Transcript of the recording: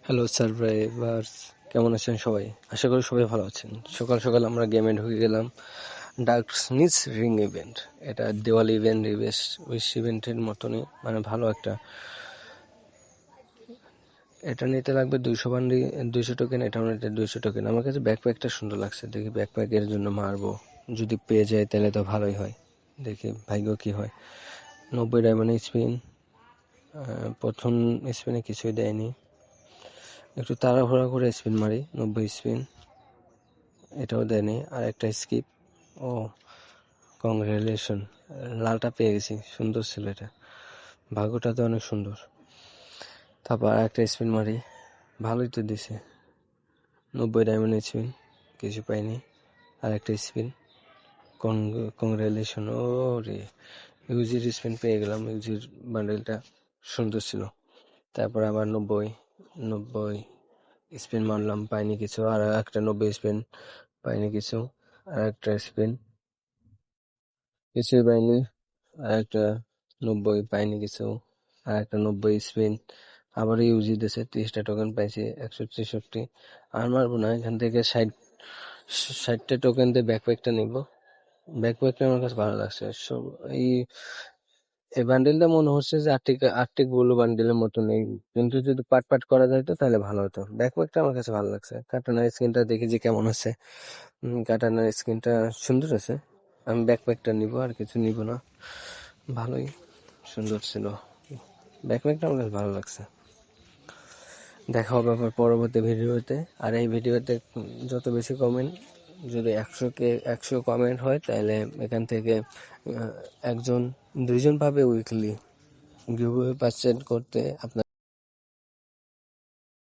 Hello survivors, কেমন আছেন সবাই? আশা করি সবাই ভালো আছেন। সকাল সকাল আমরা গেমে ঢুকে গেলাম। ডার্কনিস রিং ইভেন্ট, এটা দেওয়ালি ইভেন্ট, উইশ ইভেন্টের মতনই, মানে ভালো একটা। এটা নিতে লাগবে 200 টোকেন, এটাও নিতে 200 টোকেন। আমার কাছে ব্যাকপ্যাকটা সুন্দর লাগছে, দেখি ব্যাকপ্যাকের জন্য মারবো। যদি পেয়ে যায় তাহলে তো ভালোই হয়, দেখি ভাগ্য কি হয়। 90 ডায়মন্ড স্পিন, প্রথম স্পিনে কিছুই দেয়নি, একটু তাড়াহুড়া করে স্পিন মারি। 90 স্পিন, এটাও দেয়নি, আর একটা স্কিপ। ও কংগ্রেচুলেশন, লালটা পেয়ে গেছি, সুন্দর ছিল এটা, ভাগ্যটা তো অনেক সুন্দর। তারপর আর একটা স্পিন মারি, ভালোই তো দিছে। 90 ডায়মন্ড স্পিন, কিছু পাইনি। আর একটা স্পিন, কংগ্রেচুলেশন। ও রে, ইউজির স্পিন পেয়ে গেলাম, ইউজির বান্ডেলটা সুন্দর ছিল। তারপর আবার 90 স্পিন মারলাম, পাইনি কিছু। আর একটা 90 স্পিন, পাইনি কিছু। আর একটা স্পিন, কিছুই পাইনি। আর একটা 90, পাইনি কিছু। আর একটা 90 স্পিন, আবার ইউজি দিয়েছে। 30টা টোকেন পাইছি, 163। আর মারবো না, এখান থেকে 60টা টোকেন দিয়ে ব্যাকপ্যাকটা নিব। ব্যাকপ্যাকটা আমার কাছে ভালো লাগছে। এই এই বান্ডেলটা মনে হচ্ছে যে আটটি গুলো বান্ডেলের মতো নেই, কিন্তু যদি পাট পাট করা যাইতো তাহলে ভালো হতো। ব্যাকপ্যাকটা আমার কাছে ভালো লাগছে। কাটানার স্কিনটা দেখি যে কেমন আছে। কাটানার স্কিনটা সুন্দর আছে। আমি ব্যাকপ্যাকটা নিব, আর কিছু নিব না। ভালোই সুন্দর ছিল ব্যাকপ্যাকটা, আমার কাছে ভালো লাগছে। দেখা হবে আবার পরবর্তী ভিডিওতে। আর এই ভিডিওতে যত বেশি কমেন্ট, যদি 100 কমেন্ট হয়, তাহলে এখান থেকে একজন 2জন পাবে উইকলি গিভওয়ে পাচ্ছেন করতে আপনার।